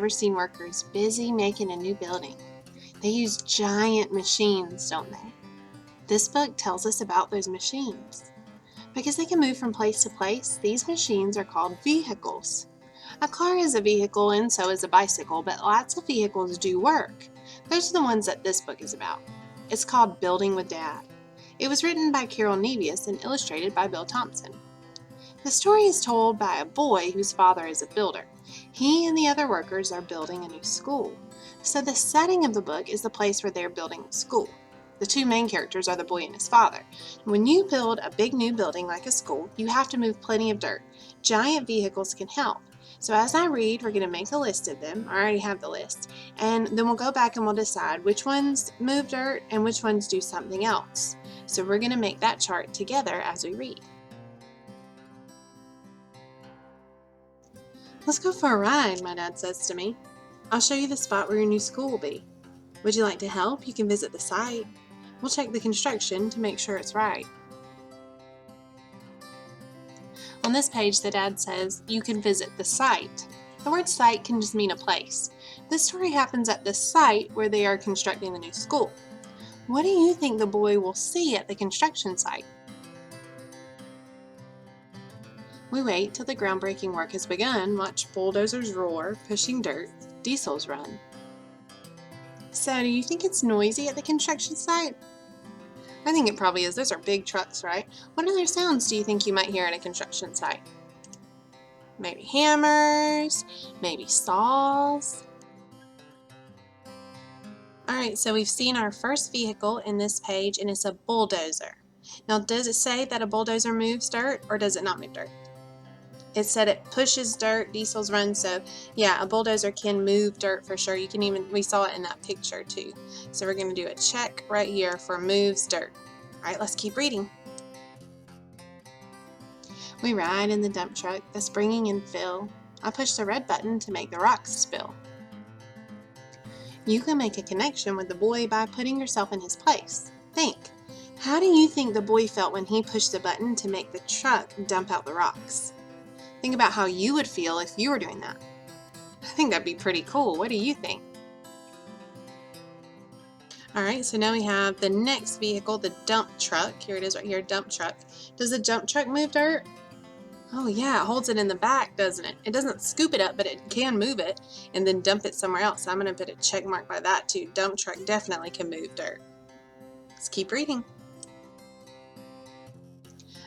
ever seen workers busy making a new building. They use giant machines, don't they? This book tells us about those machines. Because they can move from place to place, these machines are called vehicles. A car is a vehicle and so is a bicycle, but lots of vehicles do work. Those are the ones that this book is about. It's called Building with Dad. It was written by Carol Nevius and illustrated by Bill Thompson. The story is told by a boy whose father is a builder. He and the other workers are building a new school. So the setting of the book is the place where they're building the school. The two main characters are the boy and his father. When you build a big new building like a school, you have to move plenty of dirt. Giant vehicles can help. So as I read, we're going to make a list of them. I already have the list. And then we'll go back and we'll decide which ones move dirt and which ones do something else. So we're going to make that chart together as we read. Let's go for a ride, my dad says to me. I'll show you the spot where your new school will be. Would you like to help? You can visit the site. We'll check the construction to make sure it's right. On this page, the dad says, you can visit the site. The word site can just mean a place. This story happens at the site where they are constructing the new school. What do you think the boy will see at the construction site? We wait till the groundbreaking work has begun, watch bulldozers roar, pushing dirt, diesels run. So, do you think it's noisy at the construction site? I think it probably is. Those are big trucks, right? What other sounds do you think you might hear at a construction site? Maybe hammers, maybe saws. Alright, so we've seen our first vehicle in this page, and it's a bulldozer. Now, does it say that a bulldozer moves dirt, or does it not move dirt? It said it pushes dirt, diesels run, so yeah, a bulldozer can move dirt for sure. We saw it in that picture too. So we're going to do a check right here for moves dirt. Alright, let's keep reading. We ride in the dump truck that's bringing in fill. I push the red button to make the rocks spill. You can make a connection with the boy by putting yourself in his place. Think, how do you think the boy felt when he pushed the button to make the truck dump out the rocks? Think about how you would feel if you were doing that. I think that'd be pretty cool. What do you think? Alright, so now we have the next vehicle, the dump truck. Here it is right here, dump truck. Does the dump truck move dirt? Oh yeah, it holds it in the back, doesn't it? It doesn't scoop it up, but it can move it and then dump it somewhere else. So I'm going to put a check mark by that too. Dump truck definitely can move dirt. Let's keep reading.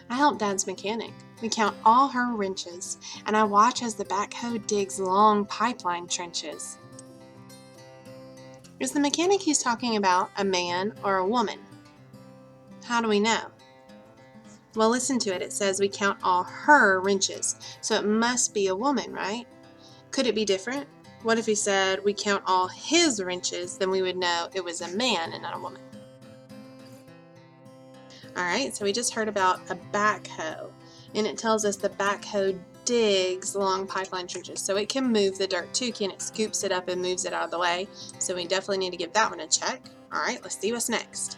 I help Dad's mechanic. We count all her wrenches, and I watch as the backhoe digs long pipeline trenches. Is the mechanic he's talking about a man or a woman? How do we know? Well, listen to it. It says we count all her wrenches, so it must be a woman, right? Could it be different? What if he said we count all his wrenches, then we would know it was a man and not a woman. Alright, so we just heard about a backhoe, and it tells us the backhoe digs long pipeline trenches, so it can move the dirt too, can it? Scoops it up and moves it out of the way, so we definitely need to give that one a check. Alright, let's see what's next.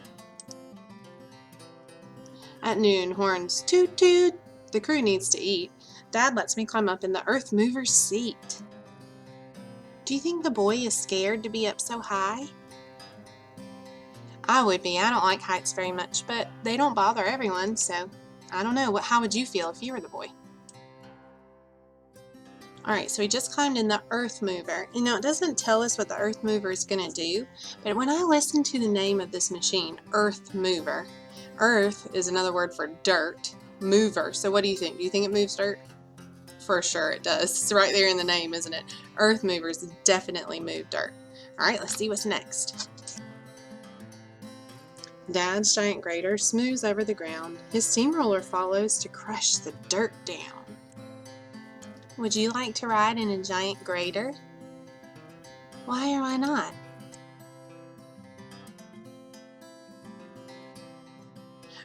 At noon, horns toot toot. The crew needs to eat. Dad lets me climb up in the earth mover's seat. Do you think the boy is scared to be up so high? I would be. I don't like heights very much, but they don't bother everyone, so I don't know. How would you feel if you were the boy? Alright, so we just climbed in the earth mover. You know, it doesn't tell us what the earth mover is going to do, but when I listen to the name of this machine, earth mover, earth is another word for dirt, mover. So what do you think? Do you think it moves dirt? For sure it does. It's right there in the name, isn't it? Earth movers definitely move dirt. Alright, let's see what's next. Dad's giant grader smooths over the ground. His steamroller follows to crush the dirt down. Would you like to ride in a giant grader? Why or why not?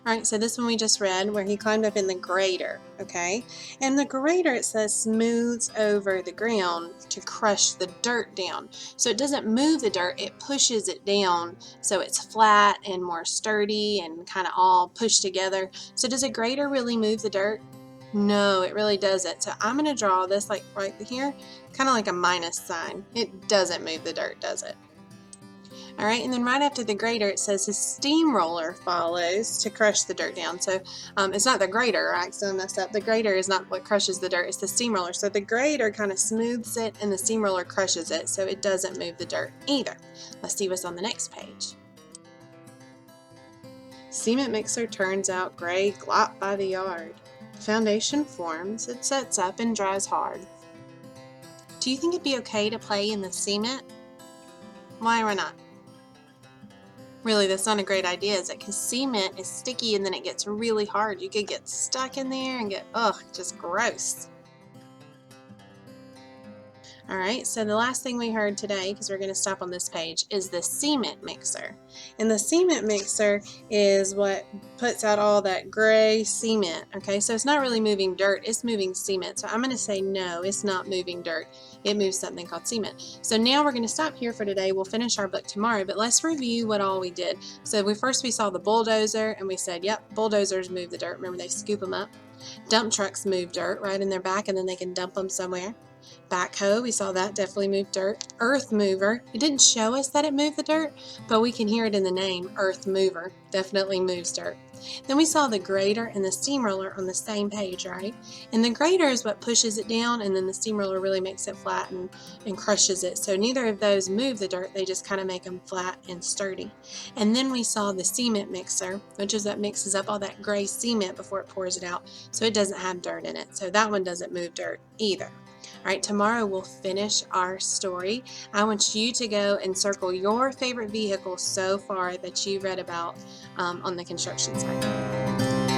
Alright, so this one we just read where he climbed up in the grader, okay? And the grader, it says, smooths over the ground to crush the dirt down. So it doesn't move the dirt, it pushes it down so it's flat and more sturdy and kind of all pushed together. So does a grader really move the dirt? No, it really doesn't. So I'm going to draw this like right here. kind of like a minus sign. It doesn't move the dirt, does it? All right, and then right after the grader, it says his steamroller follows to crush the dirt down. So it's not the grader, I accidentally messed up. The grader is not what crushes the dirt, it's the steamroller. So the grader kind of smooths it and the steamroller crushes it, so it doesn't move the dirt either. Let's see what's on the next page. Cement mixer turns out gray glop by the yard. Foundation forms, it sets up and dries hard. Do you think it'd be okay to play in the cement? Why or not? Really, that's not a great idea, is it? Because cement is sticky and then it gets really hard. You could get stuck in there and get, ugh, just gross. All right, so the last thing we heard today, because we're going to stop on this page, is the cement mixer. And the cement mixer is what puts out all that gray cement, okay? So it's not really moving dirt, it's moving cement. So I'm going to say no, it's not moving dirt. It moves something called cement. So now we're going to stop here for today. We'll finish our book tomorrow, but let's review what all we did. So we saw the bulldozer, and we said, yep, bulldozers move the dirt. Remember, they scoop them up. Dump trucks move dirt right in their back, and then they can dump them somewhere. Backhoe, we saw that definitely moved dirt. Earth mover, it didn't show us that it moved the dirt, but we can hear it in the name, earth mover, definitely moves dirt. Then we saw the grader and the steamroller on the same page, right? And the grader is what pushes it down, and then the steamroller really makes it flat and crushes it. So neither of those move the dirt, they just kind of make them flat and sturdy. And then we saw the cement mixer, which is what mixes up all that gray cement before it pours it out, so it doesn't have dirt in it. So that one doesn't move dirt either. All right, tomorrow we'll finish our story. I want you to go and circle your favorite vehicle so far that you read about on the construction site.